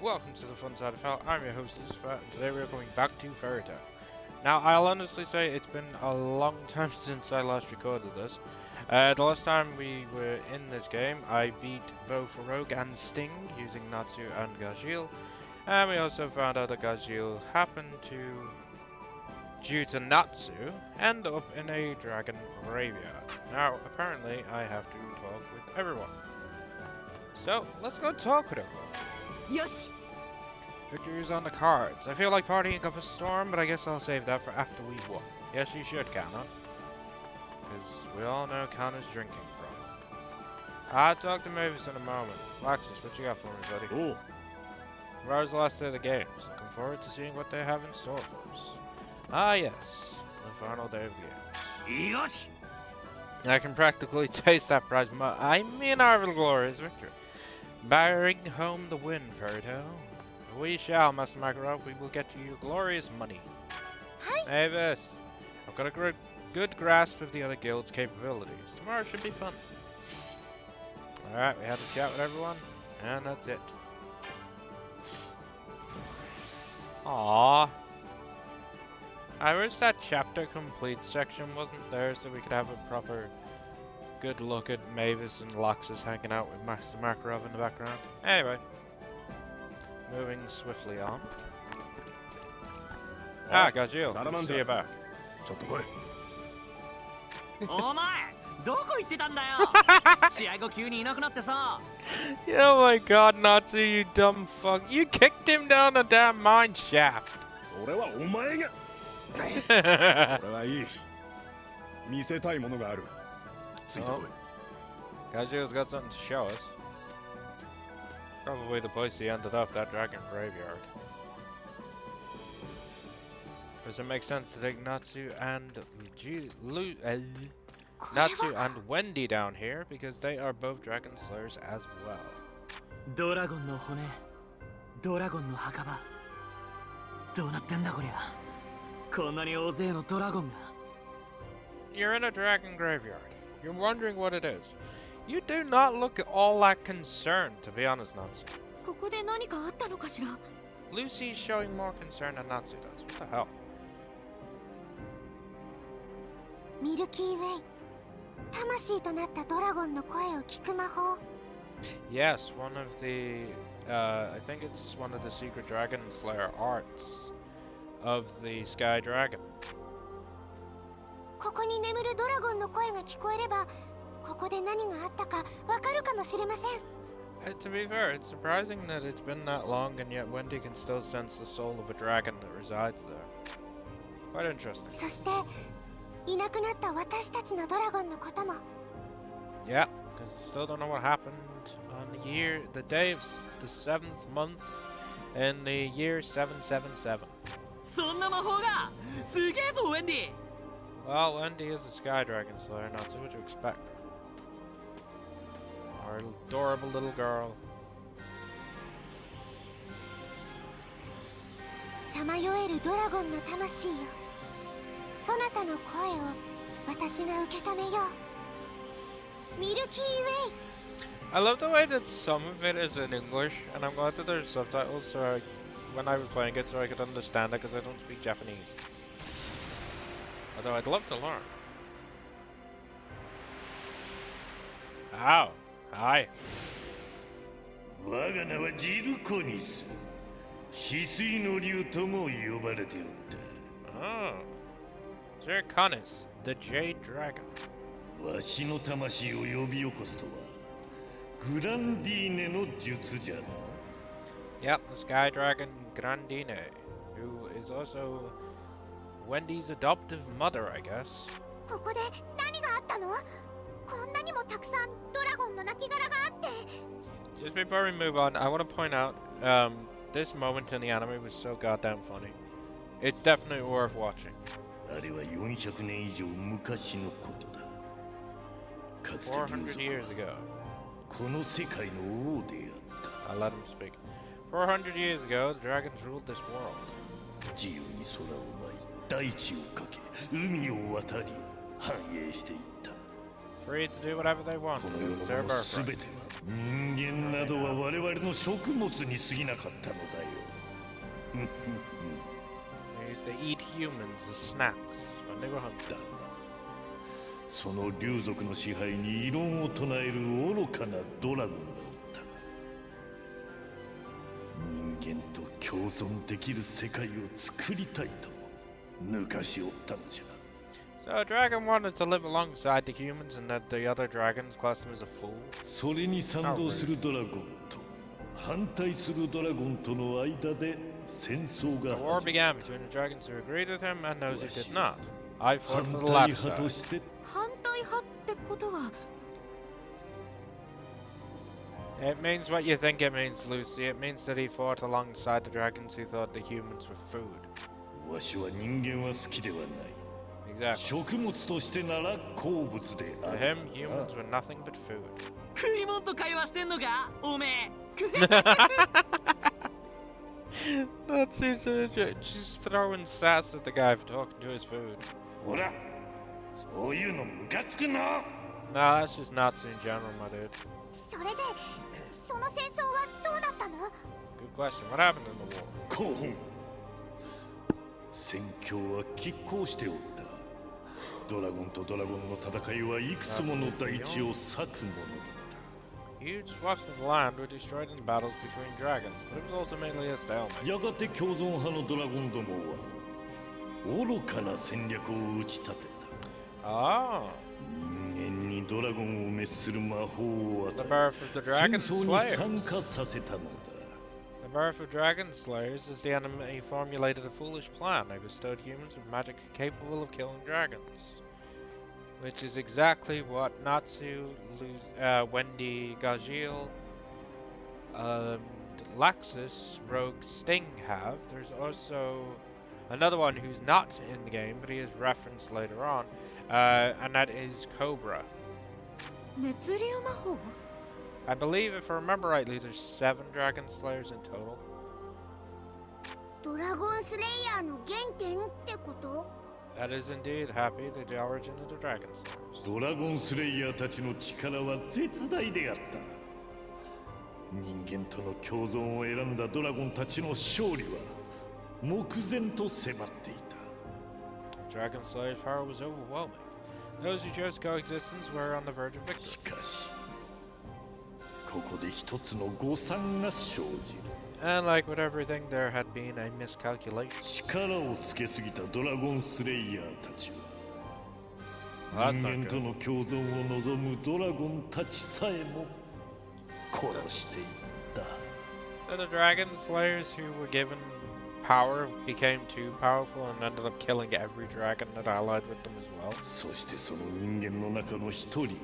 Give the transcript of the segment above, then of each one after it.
Welcome to the fun side of hell. I'm your host Lucifer, and today we are going back to Fairy Tale. Now, I'll honestly say it's been a long time since I last recorded this. The last time we were in this game, I beat both Rogue and Sting using Natsu and Gajil, and we also found out that Gajil happened to, due to Natsu, end up in a dragon graveyard. Now, apparently, I have to talk with everyone. So, let's go talk with everyone. Yosh! Victory is on the cards. I feel like partying up a storm, but I guess I'll save that for after we've won. Yes, you should, Kana. Because we all know Kana's drinking problem. I'll talk to Mavis in a moment. Laxus, what you got for me, buddy? Oh. Where was the last day of the games? Looking forward to seeing what they have in store for us. Ah, yes. The final day of the games. Yosh! I can practically taste that prize. I mean our glorious victory. Bearing home the win, Fairy Tale. We shall, Master Makarov. We will get you your glorious money. Hi. Mavis, I've got a good grasp of the other guild's capabilities. Tomorrow should be fun. Alright, we had a chat with everyone, and that's it. Aww. I wish that chapter complete section wasn't there so we could have a proper good look at Mavis and Laxus hanging out with Master Makarov in the background. Anyway. Moving swiftly on. Ah, Gajil. Good to see you back. Oh my god, Natsu, you dumb fuck. You kicked him down the damn mine shaft. Gajil's got something to show us. Probably the place he ended up, that dragon graveyard. Does it make sense to take Natsu and Natsu and Wendy down here because they are both dragon slayers as well? Dragon no hone, Dragon no hakaba. どうなってんだこりゃ。こんなに大勢のドラゴンが。You're in a dragon graveyard. You're wondering what it is. You do not look all that concerned, to be honest, Natsu. ここで何かあったのかしら? Lucy's showing more concern than Natsu does. What the hell? ミルキーウェイ。魂となったドラゴンの声を聞く魔法。Yes, one of the, I think it's one of the secret dragon slayer arts of the Sky Dragon. ここに眠るドラゴンの声が聞こえれば、ここで何があったかわかるかもしれません。To be fair, it's surprising that it's been that long and yet Wendy can still sense the soul of a dragon that resides there. Quite interesting. そして、いなくなった私たちのドラゴンのことも。Yeah, because still don't know what happened on the day of the 7th month in the year 777. そんな魔法がすげえぞ、ウェンディ。Well, Wendy is a Sky Dragon Slayer, not so what you expect. Our adorable little girl. さまよえるドラゴンの魂よ。そなたの声を私が受け止めよう。ミルキーウェイ。I love the way that some of it is in English, and I'm glad that there's subtitles so when I was playing it so I could understand it because I don't speak Japanese. Although I'd love to learn. Ow. Hi. 我が名はジルコニス。翡翠の竜とも呼ばれておった。Oh. Zirconis, the Jade Dragon. わしの魂を呼び起こすとは、グランディーネの術じゃな。Yep, the Sky Dragon Grandine, who is also Wendy's adoptive mother, I guess. ここで何があったの？こんなにもたくさんドラゴンの亡骸があって。Just before we move on, I want to point out, this moment in the anime was so goddamn funny. It's definitely worth watching. あれは400年以上昔のことだ。かつて400 years ago. この世界の王であった。 I'll let him speak. 400 years ago, the dragons ruled this world. 自由に空を舞い、大地をかけ、海を渡り、繁栄していった。Free to do whatever they want. この世の It's their ものすべ birthright. ては人間などは我々の食物に過ぎなかったのだよ。 They used to eat humans as snacks when they were hungry. その竜族の支配に異論を唱える愚かなドラゴンがおった。人間と共存できる世界を作りたいと抜かしおったのじゃ。 So a dragon wanted to live alongside the humans, and that the other dragons classed him as a fool. それに賛同するドラゴンと反対するドラゴンとの間で戦争が The war 始ま began between the dragons who agreed with him and those who did not. I る。 fought 反 for the 対 latter 派と side. して反対派ってことは It means what you think it means, Lucy. It means that he fought alongside the dragons who thought the humans were food. わしは人間は好きではない。 Exactly. 食物としてなら好物であ To る him, が humans were nothing but food. 食い物と会話してんのかおめえ That's she's throwing sass at the guy for talking to his food. ほら、そういうのムカつくの。 Nah, that's just Nazi in general, my dude. それでその戦争はどうなったの？ Good question. What happened in the war? 興奮。戦況は拮抗しておった。ドラゴンとドラゴンの戦いはいくつもの大地を裂くものだった。 Huge swaths of land were destroyed in battles between dragons, but it was ultimately a stalemate. やがて共存派のドラゴンどもは愚かな戦略を打ち立てた。 Ah, 人間にドラゴンを滅する魔法を the 与 birth え、 of the 戦 dragon 争に slayers. 参加させたのだ。 The birth of dragon slayers is the enemy formulated a foolish plan. They bestowed humans with magic capable of killing dragons. Which is exactly what Natsu, Wendy, Gajil, Laxus, Rogue, Sting have. There's also another one who's not in the game, but he is referenced later on, and that is Cobra. 熱流魔法 I believe, if I remember rightly, there's 7 dragon slayers in total. ドラゴンスレイヤーの原点ってこと？ That is indeed happy, the origin of the dragon slayers. ドラゴンスレイヤーたちの力は絶大であった。人間との共存を選んだドラゴンたちの勝利は目前と迫っていた。 Dragon Slayer's power was overwhelming. Those who chose coexistence were on the verge of し victory. かし、ここで一つの誤算が生じる。 And like with everything, there had been a miscalculation. 力をつけすぎたドラゴンスレイヤーたちは Well, that's 人 not 間と good. の共存を望むドラゴンたちさえも殺していった。 So the Dragon Slayers who were given power became too powerful and ended up killing every dragon that allied with them as well. そしてその人間の中の一人に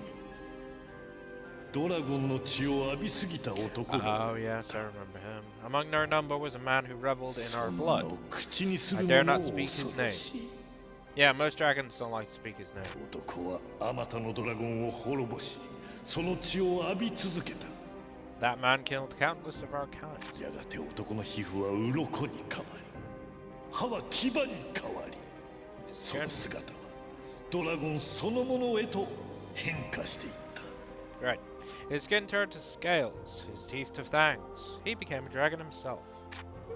ドラゴンの血を浴びすぎた男が Oh yes, I remember him. Among their number was a man who reveled in そ our んな blood. を口にす I る dare 者 not を speak his 恐ろしい。 Yeah, most dragons don't like to speak his name. 男はあまたのドラゴンを滅ぼし、その血を浴び続けた。 That man killed countless of our kind. やがて男の皮膚は鱗に変わり、歯は牙に変わり、その姿はドラゴンそのものへと変化していった。 Right. His skin turned to scales, his teeth to fangs. He became a dragon himself.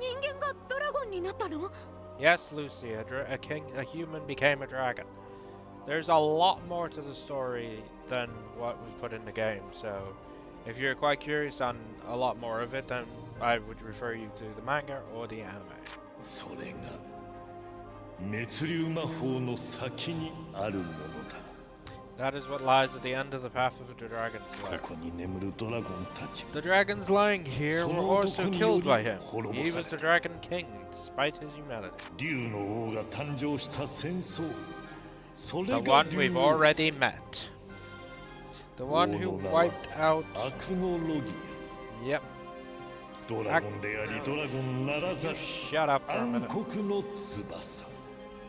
人間がドラゴンになったの Yes, Lucy, a human became a dragon. There's a lot more to the story than what was put in the game, so if you're quite curious on a lot more of it, then I would refer you to the manga or the anime. それが滅流魔法の先にあるものだ。 That is what lies at the end of the path of the Dragon こ Slayer. こに眠るドラゴンたち The dragons lying here were also killed by him. He was the Dragon King, despite his humanity. 竜の王が誕生した戦争、それ The が one 竜 we've 王 already met. The one who wiped out... 悪のロギ Yep. ドラゴンでありドラゴンならざる Shut up for a 暗 minute. 黒の翼。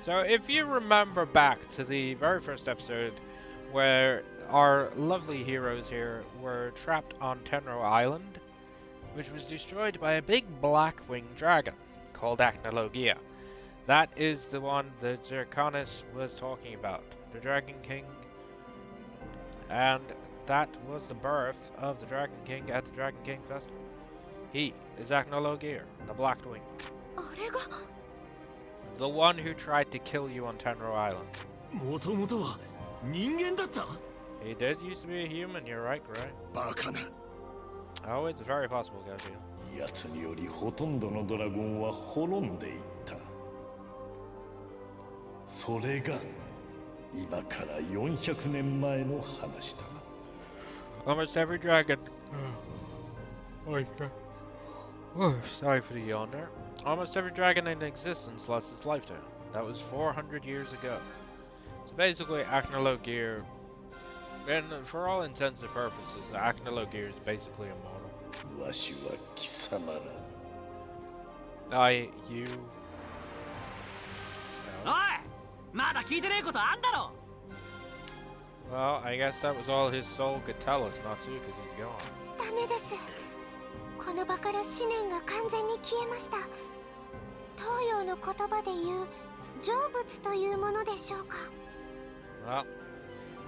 So if you remember back to the very first episode where our lovely heroes here were trapped on Tenro Island, which was destroyed by a big black-winged dragon called Acnologia. That is the one that Zirconis was talking about, the Dragon King. And that was the birth of the Dragon King at the Dragon King Festival. He is Acnologear, the Black Wing. あれが The one who tried to kill you on Tenro Island. もともとは人間だった He did used to be a human, you're right, Gray. バカな Oh, it's very possible, Gabriel. 奴によりほとんどのドラゴンは滅んでいった。それが今から400年前の話だ。 Almost every dragon. Oh, sorry for the yawn there. Almost every dragon in existence lost its lifetime. That was 400 years ago. So basically, Acnologear, and for all intents and purposes, Acnologear is basically immortal. わしは貴様ら。You. おいまだ聞いてねえことあんだろ Well, I guess that was all his soul could tell us, not to, because he's gone. ダメです。この場から思念が完全に消えました。東洋の言葉で言う成仏というものでしょうか。 Well,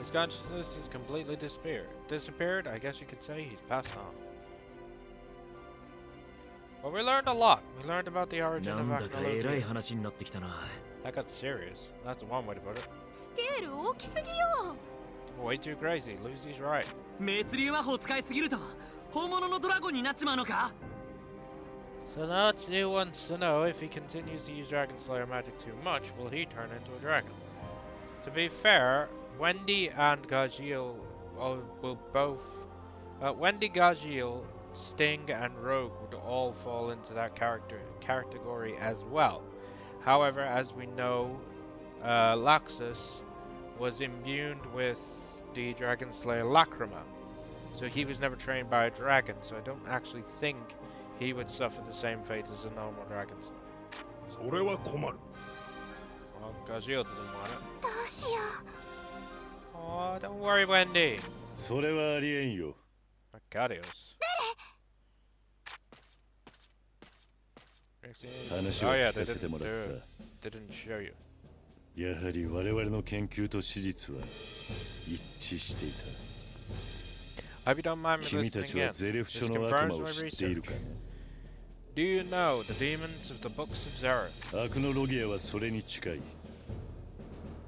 his consciousness has completely disappeared. Disappeared? I guess you could say he's passed on. Well, we learned a lot. We learned about the origin な of んだか偉い Acnologear. 話になってきたな That got serious. That's one way to put it. スケール大きすぎよ Way too crazy. Lucy's right. 滅竜魔法使いすぎると本物のドラゴンになっちまうのか So now Tsu wants to know if he continues to use Dragon Slayer magic too much, will he turn into a dragon? To be fair, Wendy and Gajiel will both... Wendy, Gajiel, Sting, and Rogue would all fall into that category as well. However, as we know, Laxus was imbued with the Dragon Slayer Lacrima. So he was never trained by a dragon, so I don't actually think he would suffer the same fate as the normal dragons. それは困る。 Well, Gajiel doesn't want it. どうしよ Oh, don't worry, Wendy. それはありえんよ。 Macarios. 話を Oh yeah, 聞 they かせても didn't ら do っ it. Didn't show you. た。やはり我々の研究と史実は一致していた。 I hope you don't mind me 君た listening ちは in. ゼレフ This 書の悪魔 confirms を my 知っている research. かね。 Do you know the demons of the books of Zereth? アクノロギアはそれに近い。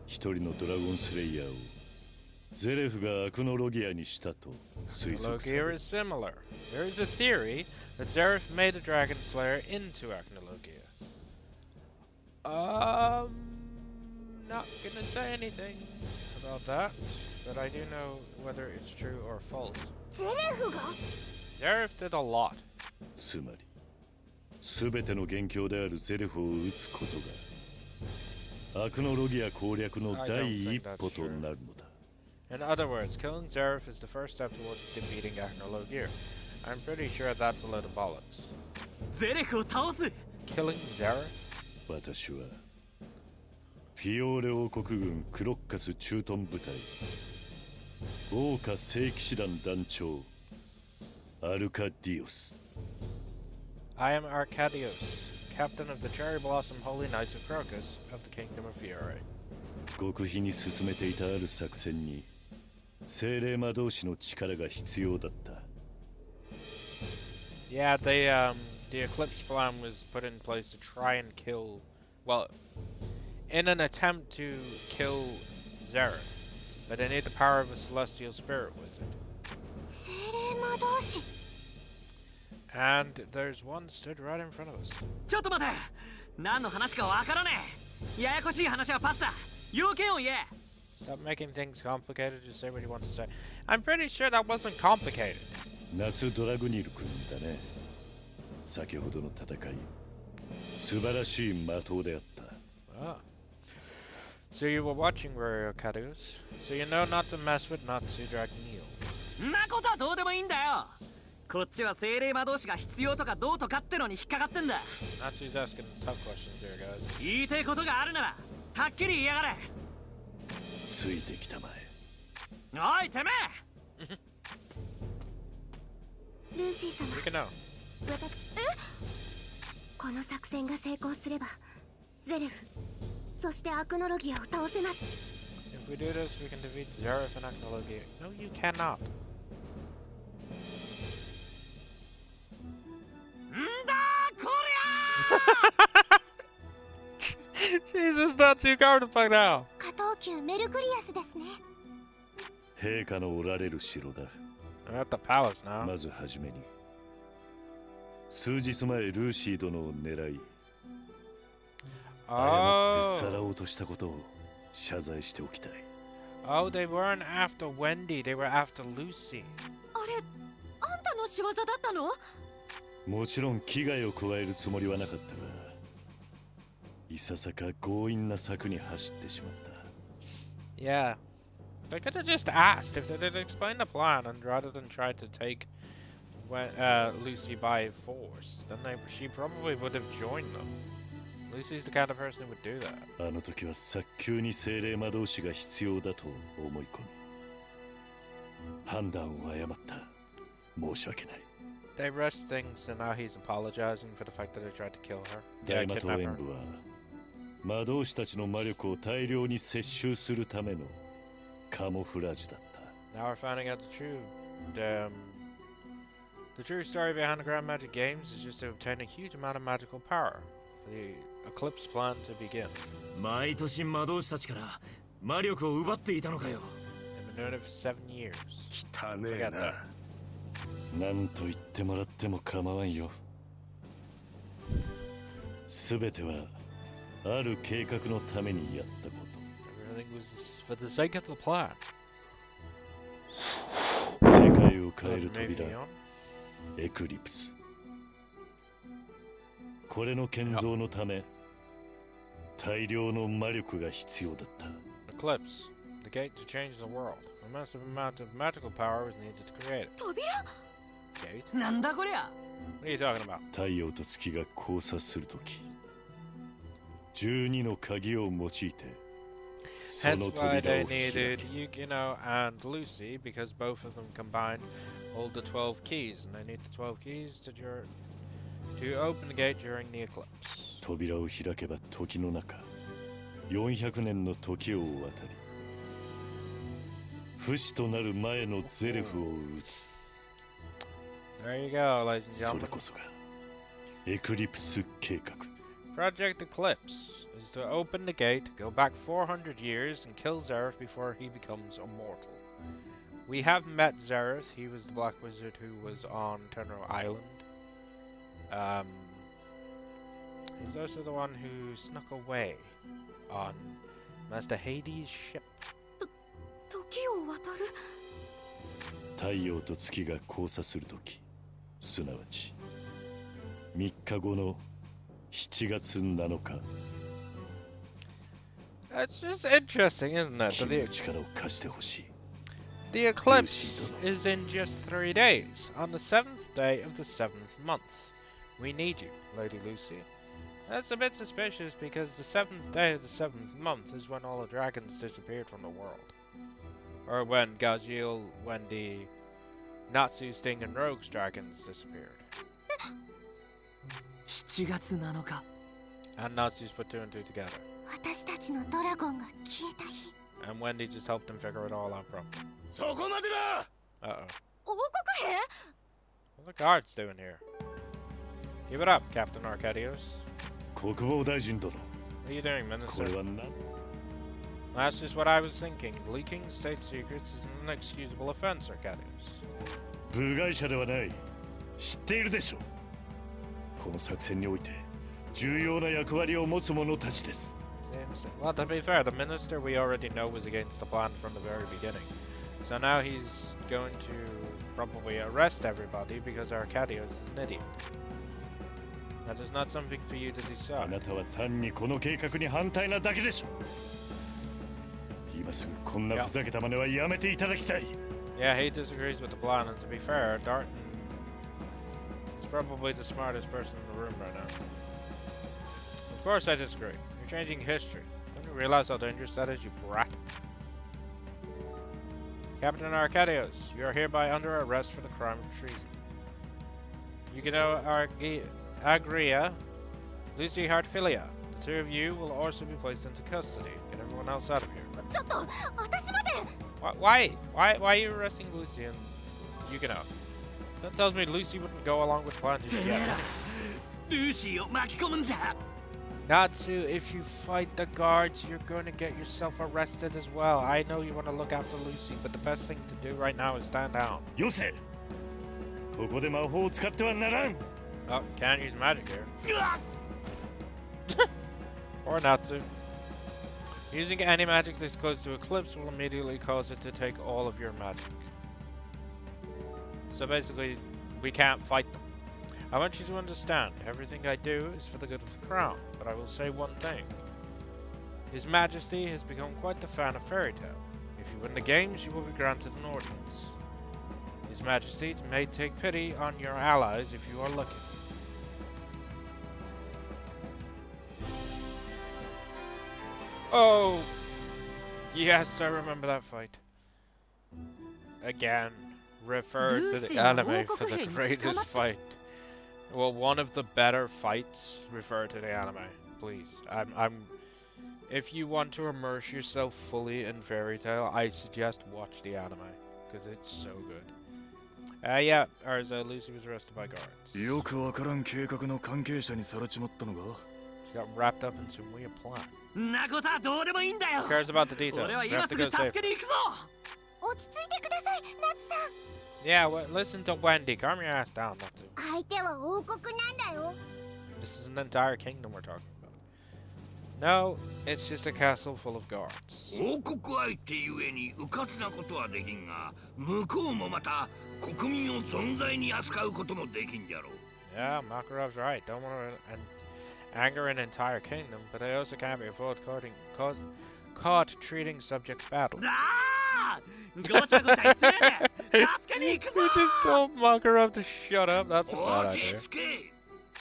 一人のドラゴンスレイヤーをゼレフがアクノロギアにしたと推測され Acnologear る。 is similar. There is a theory that Zereth made a Dragon Slayer into Acnologear. Not gonna say anything about that, but I do know whether it's true or false. う。ゼレフが Zereth did a lot. つまり全ての元凶であるゼレフを撃つことがアクノロギア攻略の第一歩となるのだ。 In other words, killing Zereth is the first step towards defeating Acnologear. I'm pretty sure that's a load of bollocks. ゼレフを倒す Killing Zereth? 私はフィオーレ王国軍クロッカス駐屯部隊豪華聖騎士団団長アルカディオス。 I am Arcadios, captain of the Cherry Blossom Holy Knights of Crocus of the Kingdom of Fiore. 極秘に進めていたある作戦に精霊魔導士の力が必要だった。 Yeah, the Eclipse plan was put in place to try and kill, well, in an attempt to kill Zereth, but they need the power of a celestial spirit with it. 精霊魔導士 And there's one stood right in front of us. ちょっと待て何の話かわからねえややこしい話はパスだ要件を言え Stop making things complicated, just say what you want to say. I'm pretty sure that wasn't complicated. 夏ドラグニル君だね。先ほどの戦い素晴らしい的であった。 Ah. So you were watching Royal Arcadios, so you know not to mess with Natsu Dragonil. んなことはどうでもいいんだよこっちは精霊魔導士が必要とかどうとかってのに引っかかってんだ Natsu's asking tough questions here, guys. 言いたいことがあるならはっきり言いやがれついてきたまえ。おいてめえルーシー様 You can know. この作戦が成功すればゼレフそしてアクノロギアを倒せます。 If we do this, we can defeat Zereth and Acnologia. No, you cannot. Jesus, not too comfortable now. 下等級メルクリアスですね。陛下のおられる城だ。 I'm at the palace now. まずはじめに、数日前ルーシー殿を狙い、誤ってさらおうとしたことを謝罪しておきたい。Oh, they weren't after Wendy, they were after Lucy. あれあんたの仕業だったの？もちろん危害を加えるつもりはなかったが、いささか強引な策に走ってしまった。 Yeah. They could have just asked if they'd explained the plan, and rather than try to take Lucy by force, then she probably would have joined them. Lucy's the kind of person who would do that. あの時は早急に精霊魔導士が必要だと思い込み、判断を誤った。申し訳ない。 They rushed things, and now he's apologizing for the fact that they tried to kill her. 大魔党演武は魔導士たちの魔力を大量に摂取するためのカモフラージュだった。 Now we're finding out the true story behind the Grand Magic Games is just to obtain a huge amount of magical power for the Eclipse plan to begin. 毎年魔導士たちから魔力を奪っていたのかよ。 They've been doing it for 7 years. 汚ねえな。なんと言ってもらっても構わんよ。すべてはある計画のためにやったこと。 Everything was for the sake of the plan. 世界を変える Maybe 扉、 beyond. エクリプス。これの建造のため、大量の魔力が必要だった。 Eclipse, the gate to change the world. A massive amount of magical power was needed to create it. 扉？ Gate? なんだこりゃ。 What are you talking about? 太陽と月が交差するとき、12の鍵を用いて、そ Hence の why 扉 they を開 needed け。 Yukino and Lucy, because both of them combined hold the 12 keys, and they need the 12 keys to open the gate during the eclipse. 扉を開けば時の中、400年の時を渡り、不死となる前のゼレフを撃つ。 There you go, ladies and それ gentlemen. こそがエクリプス計画。 Project Eclipse is to open the gate, go back 400 years, and kill Zereth before he becomes immortal. We have met Zereth. He was the Black Wizard who was on Tenro Island. He's also the one who snuck away on Master Hades' ship. 時を渡る？太陽と月が交差するとき、すなわち3日後の7月7日、 It's just interesting, isn't it? 君の力を貸してほしい。 The eclipse is in just 3 days, on the 7th day of the 7th month. We need you, Lady Lucy. That's a bit suspicious because the 7th day of the 7th month is when all the dragons disappeared from the world. Or when Gazil, when the Natsu, Sting, and Rogue's dragons disappeared. 7月7日。 And Natsu's put 2 and 2 together. 私たちのドラゴンが消えた日。 And Wendy just helped him figure it all out properly. そこまでだ。 Uh-oh. 王国兵？ What are the guards doing here? Give it up, Captain Arcadios. 国防大臣殿、 What are you doing, これ Minister? は何？ That's just what I was thinking. Leaking state secrets is an inexcusable offense, Arcadius. 部外者ではない。知っているでしょう。この作戦において重要な役割を持つ者たちです。 Well, to be fair, the minister we already know was against the plan from the very beginning. So now he's going to probably arrest everybody because Arcadius is an idiot. That is not something for you to あ decide. なたは単にこの計画に反対なだけでしょう。今すぐこんなふざけた真似はやめていただきたい。 Yeah, he disagrees with the plan, and to be fair, Darton is probably the smartest person in the room right now. Of course I disagree. You're changing history. Don't you realize how dangerous that is, you brat? Captain Arcadios, you are hereby under arrest for the crime of treason. Yukino Agria, Lucy Hartfilia. The 2 of you will also be placed into custody. Get everyone else out of here. ちょっと私まで。 Why are you arresting Lucy and Yukino? That tells me Lucy wouldn't go along with plan てめえ together. らルーシーを巻き込むんじゃ。 Natsu, if you fight the guards, you're going to get yourself arrested as well. I know you want to look after Lucy, but the best thing to do right now is stand down. よせ。ここで魔法を使ってはならん。 Oh, can't use magic here. うわ Or Natsu. Using any magic this close to Eclipse will immediately cause it to take all of your magic. So basically, we can't fight them. I want you to understand, everything I do is for the good of the crown, but I will say one thing. His Majesty has become quite the fan of Fairy Tail. If you win the games, you will be granted an audience. His Majesty may take pity on your allies if you are lucky. Oh! Yes, I remember that fight. Again, refer to the anime for the greatest fight. Well, one of the better fights, refer to the anime, please. If you want to immerse yourself fully in Fairy Tail, I suggest watch the anime, because it's so good. Yeah, Lucy was arrested by guards. She got wrapped up in some weird plan. んなことはどうでもいいんだよ。 Who cares about the details? 俺は We 今 have す to ぐ go 助 save. けに行くぞ。 落ち着いてください、ナツさん。 Yeah, well, listen to Wendy. Calm your ass down, not to. 相手は王国なんだよ。 This is an entire kingdom we're talking about. No, it's just a castle full of guards. 王国相手ゆえに迂闊なことはできんが、向こうもまた国民を存在に扱うこともできんじゃろう。 Yeah, Makarov's right. Don't want to anger an entire kingdom, but they also can't be afforded caught treating subjects badly. だあ、ごちゃごちゃ言ってねえで。助けに行くぞ。 You just told Makarov to shut up. That's a bad 落ち idea. 着け。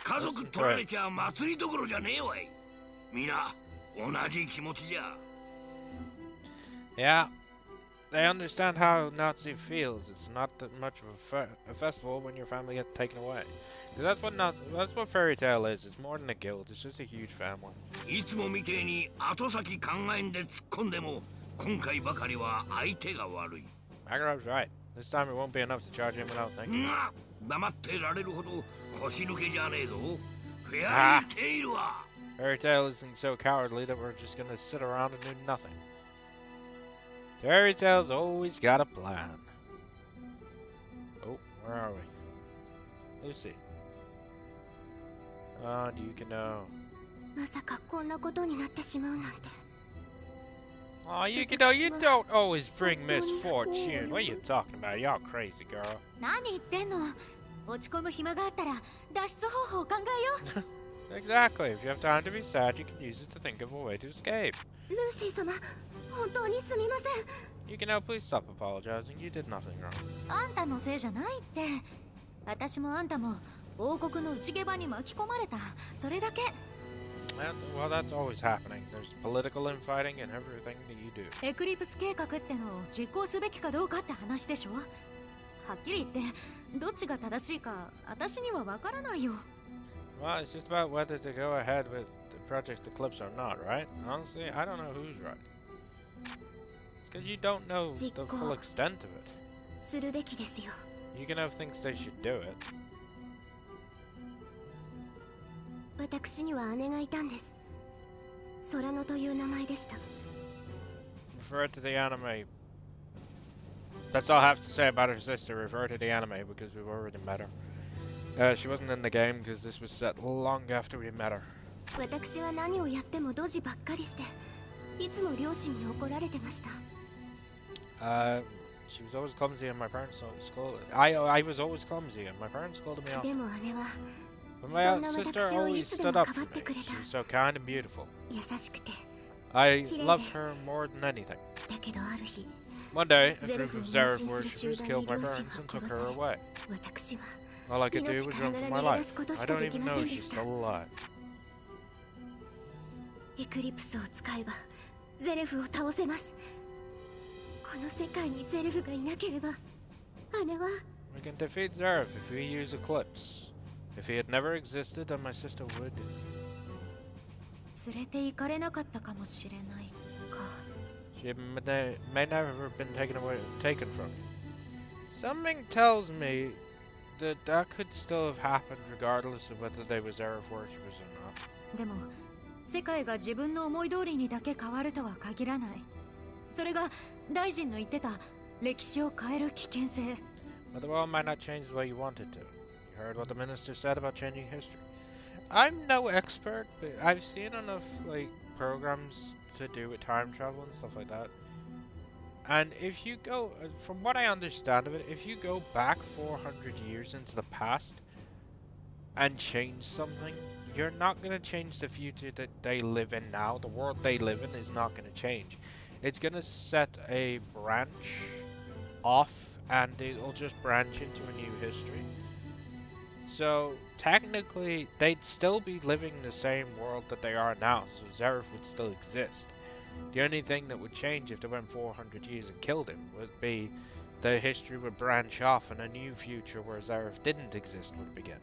家族取られちゃ祭りどころじゃねえわい。皆同じ気持ちじゃ。 Yeah, they understand how Nazi feels. It's not that much of a festival when your family gets taken away. 'Cause that's what Fairy Tail is. It's more than a guild. It's just a huge family. いつもみてえに後先考えんで突っ込んでも、今回ばかりは相手が悪い。 Makarov's right. This time it won't be enough to charge him without thinking. が、黙ってられるほど腰抜けじゃねえぞ。フェアリーテイルは。 Fairy Tail isn't so cowardly that we're just gonna sit around and do nothing. Fairy Tail's always got a plan. Oh, where are we? Lucy. And you can know. まさかこんなことになってしまうなんて。 Oh, you don't always bring misfortune. What are you talking about? Y'all crazy, girl. 何言ってんの。落ち込む暇があったら脱出方法を考えよう。 Exactly. If you have time to be sad, you can use it to think of a way to escape. ルーシー様、本当にすみません。 You can now please stop apologizing. You did nothing wrong. あんたのせいじゃないって。私もあんたも王国の内ゲバに巻き込まれた。それだけ。 Well, that's always happening. There's political infighting in everything that you do. エクリプス計画ってのを実行すべきかどうかって話でしょ。はっきり言ってどっちが正しいか私にはわからないよ。 Well, it's just about whether to go ahead with the Project Eclipse or not, right? Honestly, I don't know who's right. It's because you don't know the full extent of it. するべきですよ。 Yukino thinks they should do it. 私には姉がいたんです。空野という名前でした。 Refer to the anime. That's all I have to say about her sister. Refer to the anime because we've already met her. She wasn't in the game because this was set long after we met her. 私は何をやってもドジばっかりして、いつも両親に怒られてました。She was always clumsy and my parents scolded. I was always clumsy and my parents scolded me off. でも姉は But my sister always stood up for me. She was so kind and beautiful. 優しくて。 I loved her more than anything. だけどある日、 One day, a group of Zeref worshippers killed my parents and took her away. 私は All I could do was run for my life. I don't even know if she's still alive. エクリプスを使えばゼレフを倒せます。この世界にゼレフがいなければ、姉は We can defeat Zeref if we use Eclipse. If he had never existed, then my sister would. 連れて行かれなかったかもしれないか。 She may never have been taken from me. Something tells me that could still have happened regardless of whether they were Zeref worshippers or not. でも世界が自分の思い通りにだけ変わるとは限らない。それが大臣の言ってた歴史を変える危険性。But the world might not change the way you want it to. You heard what the minister said about changing history. I'm no expert, but I've seen enough like programs to do with time travel and stuff like that. And if you go, from what I understand of it, if you go back 400 years into the past and change something, you're not going to change the future that they live in now. The world they live in is not going to change. It's going to set a branch off and it'll just branch into a new history. So technically, they'd still be living the same world that they are now, so Zeref would still exist. The only thing that would change if they went 400 years and killed him would be the history would branch off and a new future where Zeref didn't exist would begin.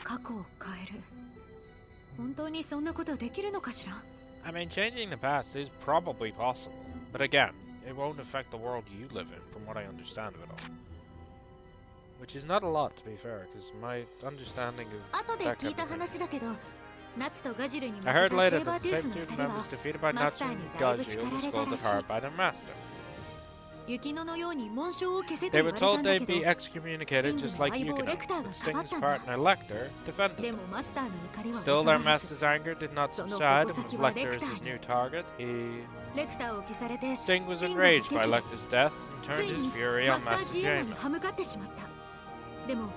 過去を変える。本当にそんなことできるのかしら? I mean, changing the past is probably possible, but again, it won't affect the world you live in, from what I understand of it all. Which is not a lot, to be fair, because my understanding of 後で that 聞い kind た of thing. 話だけど、ナツとガジルに負け I た heard セ later ーバー that テ the ゥースの same 二 two 人は members defeated by マスター Natsu に and だいぶ Gajil 叱 were られた scolded らし hard い。 by their master. 雪乃のように紋章を消せと They 言わ were れた told んだ they'd け be ど、 excommunicated just like Sting の相棒 Yukino, レクターが but かばっ Sting's たんだ。 partner Lecter defended で them. もマスターの怒りは Still, 収 their まらず、 master's anger did not その subside, 矛 and 先 with はレ Lecter ク as ター his に。 new target, he... レクターを消されて、 Sting was スティングが enraged 激 by 怒。 Lecter's death and つ turned い his に fury マ on スター Master ジエモンに Jamin. 歯向かってしまった。でも、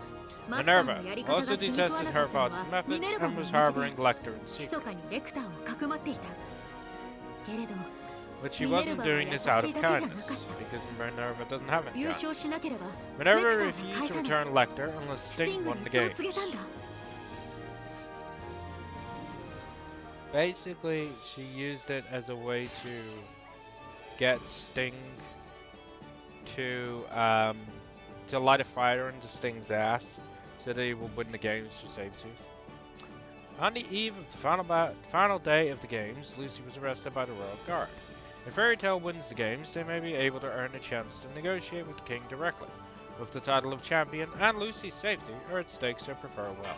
マスター Minerva のやり方が also 気に食わ detested なか her ったの father's はミ methods ネルヴァ and も was 同じで、 harboring Lecter in 密 secret. かにレクターをかくまっていた。けれど、 But she ミネル wasn't ヴァは doing 優 this out し of いだけじゃ kindness, なかった。 because Minerva doesn't have any 優 kindness. 勝しなければ、 Minerva レクターが refused 返 to さない。 return Lecter unless スティ Sting ング won に the そう game. 告げたんだ。Basically, she used it as a way to get Sting to light a fire into Sting's ass so that he will win the games for Sabretooth. On the eve of the final day of the games, Lucy was arrested by the Royal Guard. If Fairy Tail wins the games, they may be able to earn a chance to negotiate with the king directly. With the title of champion and Lucy's safety are at stake, so prepare well.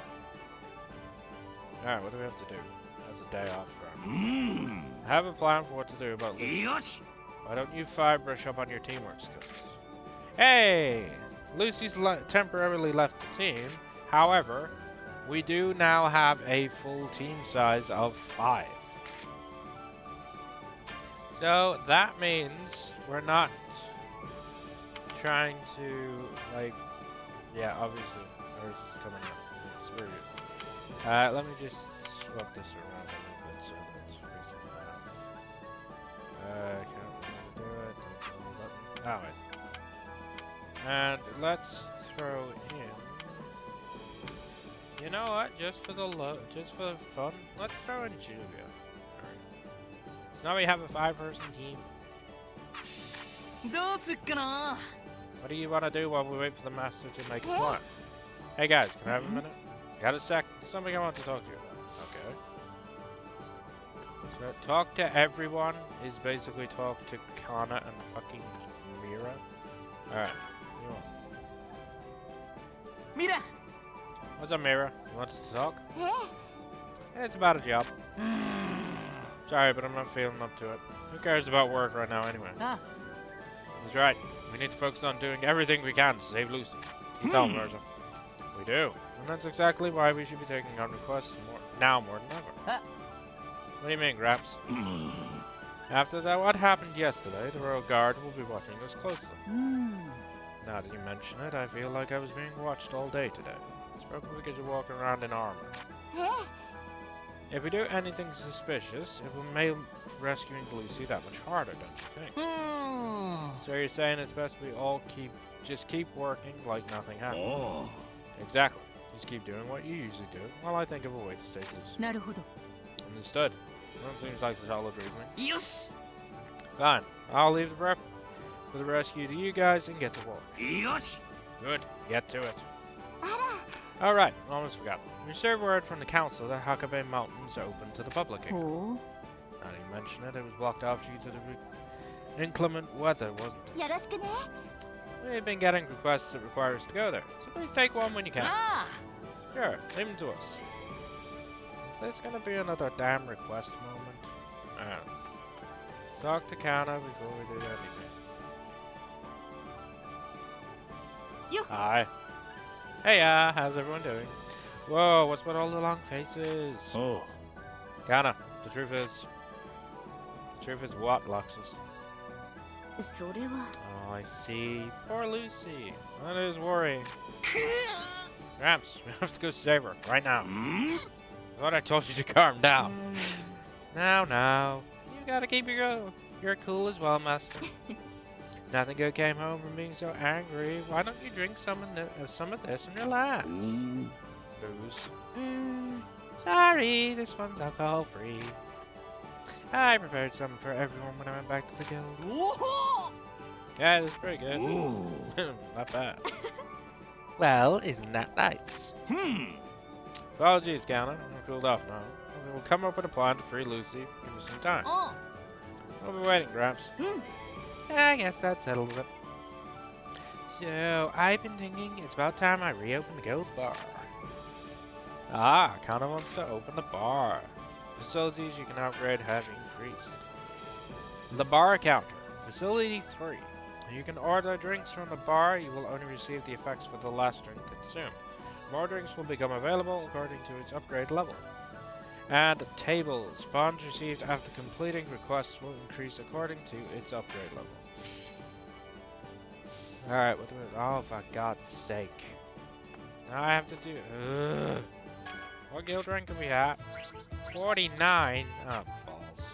Alright, what do we have to do? That's a day off for him. I have a plan for what to do about Lucy. よし Why don't you five brush up on your teamwork skills? Hey! Lucy's temporarily left the team. However, we do now have a full team size of 5. So that means we're not trying to, like, yeah, obviously, ours is coming up. Screw it. Let me just swap this around a little bit so that we can, can't do it. Oh, wait. And let's throw in, you know what, just for fun, let's throw in Julia. So now we have a 5-person team. どうすっかな? What do you want to do while we wait for the master to make a plan? Hey guys, can I have a minute? Got a sec? Something I want to talk to you about. Okay. So talk to everyone is basically talk to Kana and fucking Mira. Alright, you want? ミラ What's up, Mira? You want to talk? ええ、 It's about a job. Sorry, but I'm not feeling up to it. Who cares about work right now anyway? あ He's right. We need to focus on doing everything we can to save Lucy. You tell him, Mirza. We do. And that's exactly why we should be taking on requests more than ever. What do you mean, Graps? After that, what happened yesterday, the Royal Guard will be watching us closely. Now that you mention it, I feel like I was being watched all day today. It's probably because you're walking around in armor. ええ、 If we do anything suspicious, it will make rescuing Lucy that much harder, don't you think? So you're saying it's best we all just keep working like nothing happened? おう Exactly. Just keep doing what you usually do while I think of a way to save Lucy. なるほど。 Understood. That seems like the solid reasoning. よし Fine. I'll leave the prep for the rescue to you guys and get to work. よし Good. Get to it. あら、 Alright, almost forgot. We received word from the council that Hakabe Mountain's open to the public again. ほ Now that you mention it, it was blocked off due to the inclement weather, wasn't it? よろしくね。We've been getting requests that require us to go there, so please take one when you can. Ah! Sure, leave them to us. Is this gonna be another damn request moment? Talk to Kana before we do anything. Yo. Hi. Hey, how's everyone doing? Whoa, what's with all the long faces? Oh, Kana, the truth is what, Luxus? それは Oh, I see. Poor Lucy. That is worrying. Gramps, we have to go save her right now. I thought I told you to calm down. Now. You gotta keep your cool as well, Master. Nothing good came home from being so angry. Why don't you drink some of this and relax? Booze. Sorry, this one's alcohol free. I prepared some for everyone when I went back to the guild. Whoa! Yeah, that's pretty good. Not bad. Well, isn't that nice? Apologies, Kana. I'm cooled off now. We'll come up with a plan to free Lucy. Give us some time. Oh. I'll be waiting, Gramps. I guess that settles it. So, I've been thinking it's about time I reopen the guild bar. Kana wants to open the bar. Facilities you can upgrade have increased. The bar counter. Facility 3. You can order drinks from the bar. You will only receive the effects for the last drink consumed. More drinks will become available according to its upgrade level. And tables. Bonds received after completing requests will increase according to its upgrade level. Alright, what do we... Oh, for God's sake. Now I have to do... Ugh. What guild rank are we at? 49? Oh, balls.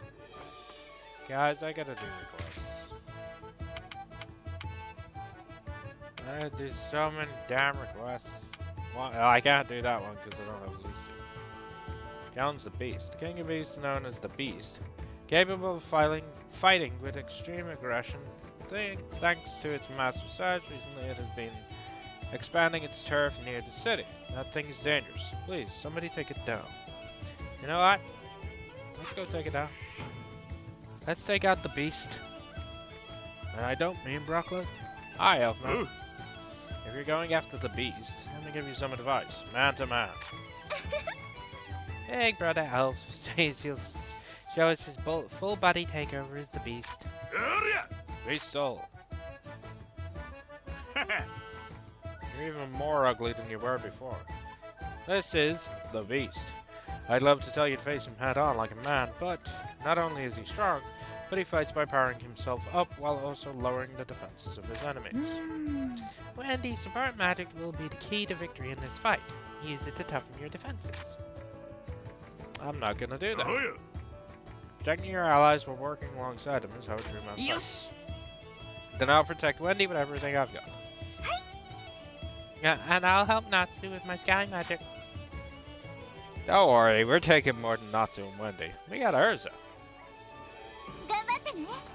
Guys, I gotta do requests. I gotta do so many damn requests. Oh, I can't do that one because I don't have Lucy. John's the Beast. The King of Beasts, known as the Beast, capable of fighting with extreme aggression. Thanks to its massive size, recently it has been expanding its turf near the city. That thing is dangerous. Please, somebody take it down. You know what? Let's go take it down. Let's take out the Beast. And I don't mean Brocklet. Hi, Elfman. If you're going after the Beast, let me give you some advice. Man to man. Big brother Elf says he'll show us his full body takeover as the Beast. Beast soul. You're even more ugly than you were before. This is the Beast. I'd love to tell you to face him head on like a man, but not only is he strong, but he fights by powering himself up while also lowering the defenses of his enemies. Wendy, support magic will be the key to victory in this fight. Use it to toughen your defenses. I'm not gonna do that. Protecting your allies while working alongside them is how a true man fights. Then I'll protect Wendy with everything I've got. Yeah, and I'll help Natsu with my sky magic. Don't worry, we're taking more than Natsu and Wendy. We got Urza.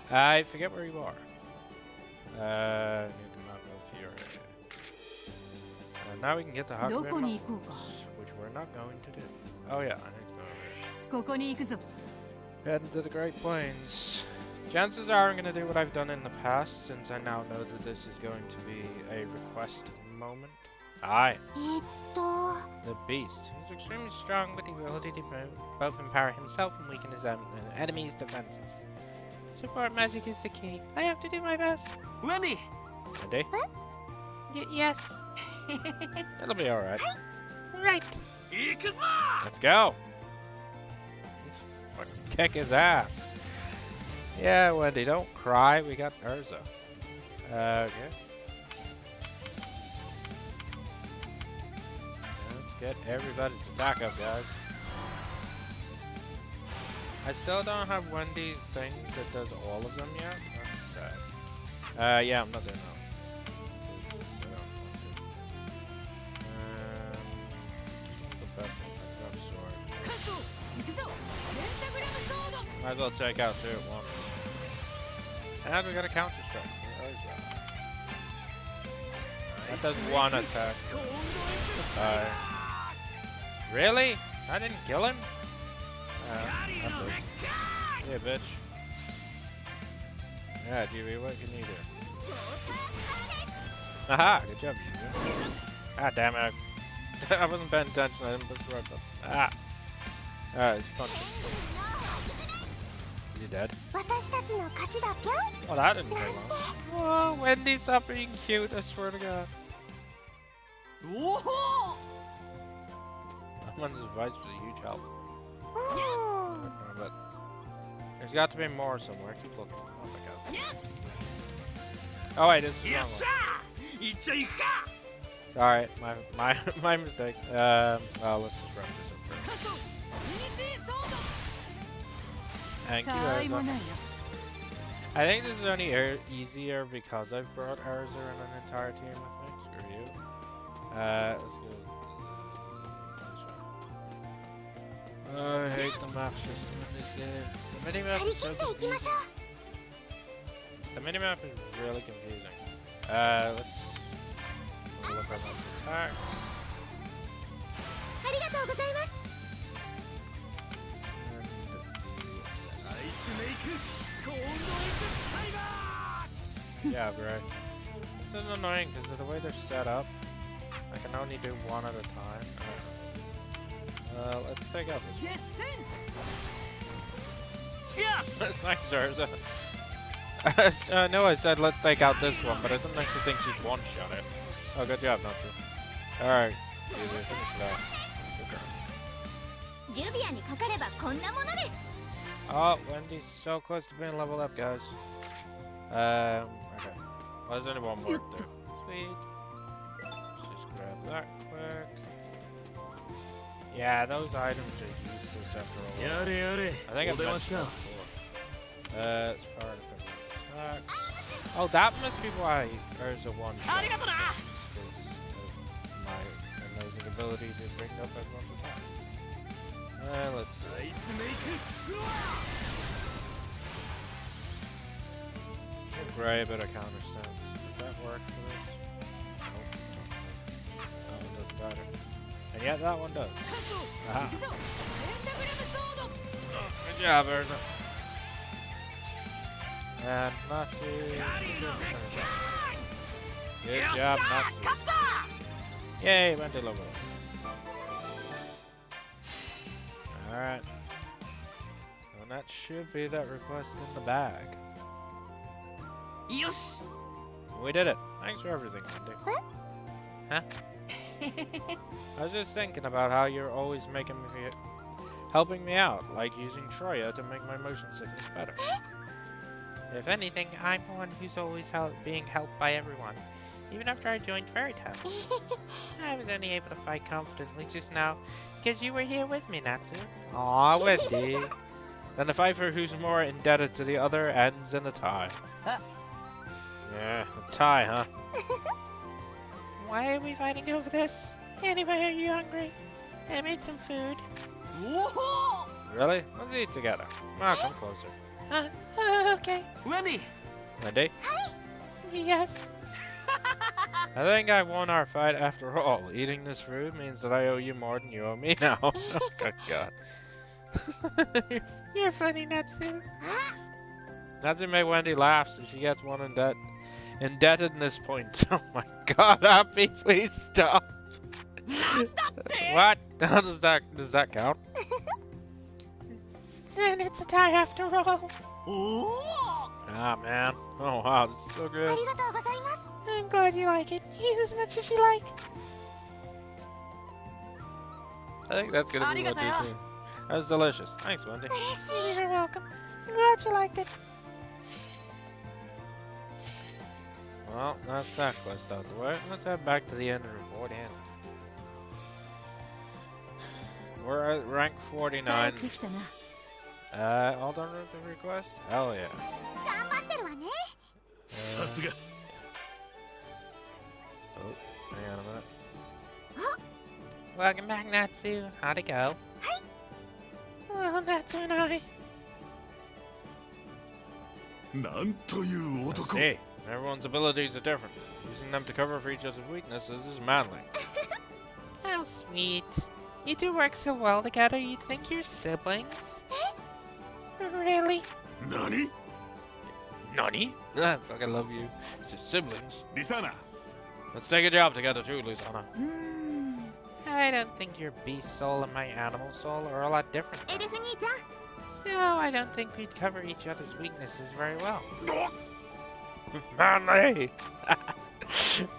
I forget where you are. Need the map of Fury. Now we can get the Hakube Mountains, which we're not going to do. Oh yeah, I need to go over here. Heading to the Great Plains. Chances are I'm going to do what I've done in the past, since I now know that this is going to be a request moment. Aye. The Beast. He's extremely strong with the ability to both empower himself and weaken his enemy's defenses. Support magic is the key. I have to do my best. Wendy! Wendy? Huh? Yes. That'll be alright. Right. Let's go! Let's fucking kick his ass. Yeah, Wendy, don't cry. We got Urza. Okay. Let's get everybody's attack up, guys. I still don't have Wendy's thing that does all of them yet. That's sad. Yeah, I'm not doing that. The best one. Might as well check out two at once. And we got a counter strike. That does one attack. Really? I didn't kill him? Yeah, bitch. Yeah, GB, what can you do? Aha! Good job, you. Ah, damn it. I wasn't paying attention. I didn't push the right button. Ah! Alright, let's punch him. Is he dead? 私たちの勝ちだぴょん。 Oh, that didn't take long. Whoa, Wendy, stop being cute, I swear to God. That one's advice was a huge help. But there's got to be more somewhere. Keep looking. Oh my God. Oh wait, this is the wrong one. Alright, my mistake. Well, let's just run this up first. Thank you, Urza. I think this is only easier because I've brought Urza and an entire team with me. Screw you. Let's go this way. I hate the map system in this game. The minimap is so confusing. The minimap is really confusing. Let's look up my attacks. ありがとうございます。 Yeah, right. This is annoying because of the way they're set up. I can only do one at a time. Let's take out this one. Yes! Thanks, Urza. I know I said let's take out this one, but I didn't actually think she'd one-shot it. Oh, good job, Natsu. Alright, finish that. Good job. ジュビアにかかればこんなものです。 Oh, Wendy's so close to being leveled up, guys. Okay. Well, there's only one more to do. Sweet. Let's just grab that quick. Yeah, those items are useless after a while. I think I've mentioned that before. It's part of the attack. Oh, that must be why there's a one-shot. Because of my amazing ability to bring up everyone's attack. Let's see. Gray, a bit of counter stance. Does that work for this? Nope. That one does better. And yet that one does. Aha. Good job, Urza. And Natsu. Good job, Natsu. Yay, went to level. Alright. And that should be that request in the bag. Yosh! We did it. Thanks for everything, Wendy. Huh? I was just thinking about how you're always helping me out, like using Troya to make my motion sickness better. If anything, I'm the one who's always being helped by everyone, even after I joined Fairy Tale. I was only able to fight confidently just now because you were here with me, Natsu. Aw, Wendy. Then the fight for who's more indebted to the other ends in a tie. Yeah, a tie, huh? Why are we fighting over this? Anyway, are you hungry? I made some food. Whoa! Really? Let's eat together. Come come closer. Okay. Wendy! Wendy? Hi. Yes. I think I won our fight after all. Eating this food means that I owe you more than you owe me now. Oh, good God. You're funny, Natsu. Natsu made Wendy laugh, so she gets one indebtedness point. Oh my God, Happy, please stop. What? How does that count? Then it's a tie after all. Ah, man. Oh wow, this is so good. ありがとうございます。 I'm glad you like it. Eat as much as you like. I think that's gonna be what they do. That was delicious. Thanks, Wendy. 嬉しい。 You're welcome. I'm glad you liked it. Well, that's that quest out the way. Let's head back to the end report in. We're at rank 49. All done with the request? Hell yeah. 頑張ってるわね。 さすが Oh, hang on a minute. Welcome back, Natsu. How'd it go? Hi. Well, Natsu and I. なんという男 See, everyone's abilities are different. Using them to cover for each other's weaknesses is manly. How sweet. You two work so well together, you'd think you're siblings. Really? 何 Nani? I fucking love you. It's just siblings. リサーナ Let's take a job together too, Lusana. I don't think your beast soul and my animal soul are all that different. エルフ兄ちゃん No, I don't think we'd cover each other's weaknesses very well. Manly!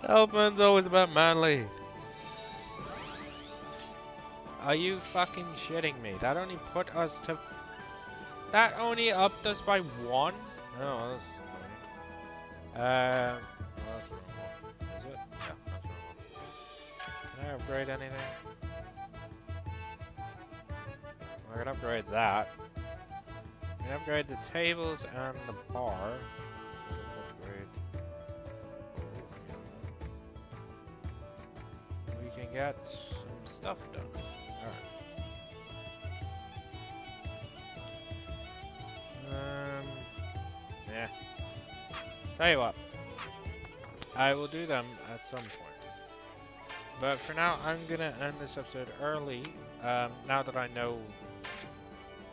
Elfman's always about manly. Are you fucking shitting me? That only put us to... That only upped us by 1? Oh, that's funny. Well, that's the wrong one. Is it? Yeah, that's the wrong one. Can I upgrade anything? I can upgrade that. I can upgrade the tables and the bar. Upgrade. We can get some stuff done. Alright. Yeah. Tell you what. I will do them at some point. But for now, I'm gonna end this episode early. Now that I know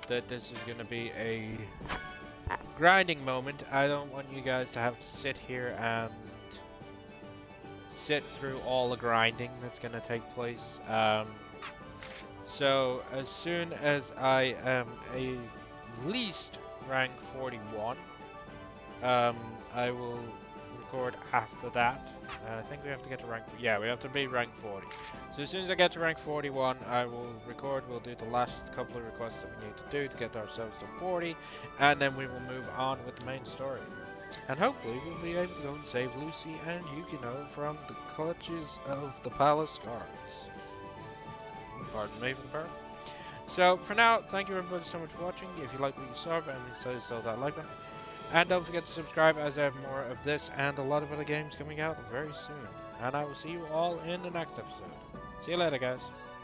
that this is gonna be a grinding moment, I don't want you guys to have to sit here and sit through all the grinding that's gonna take place. So as soon as I am at least rank 41, I will record after that. I think we have to get to rank... Yeah, we have to be rank 40. So as soon as I get to rank 41, I will record. We'll do the last couple of requests that we need to do to get ourselves to 40. And then we will move on with the main story. And hopefully we'll be able to go and save Lucy and Yukino from the clutches of the palace guards. Pardon me for the burp. So for now, thank you everybody so much for watching. If you like what you saw, by all means, so that like button. And don't forget to subscribe, as I have more of this and a lot of other games coming out very soon. And I will see you all in the next episode. See you later, guys.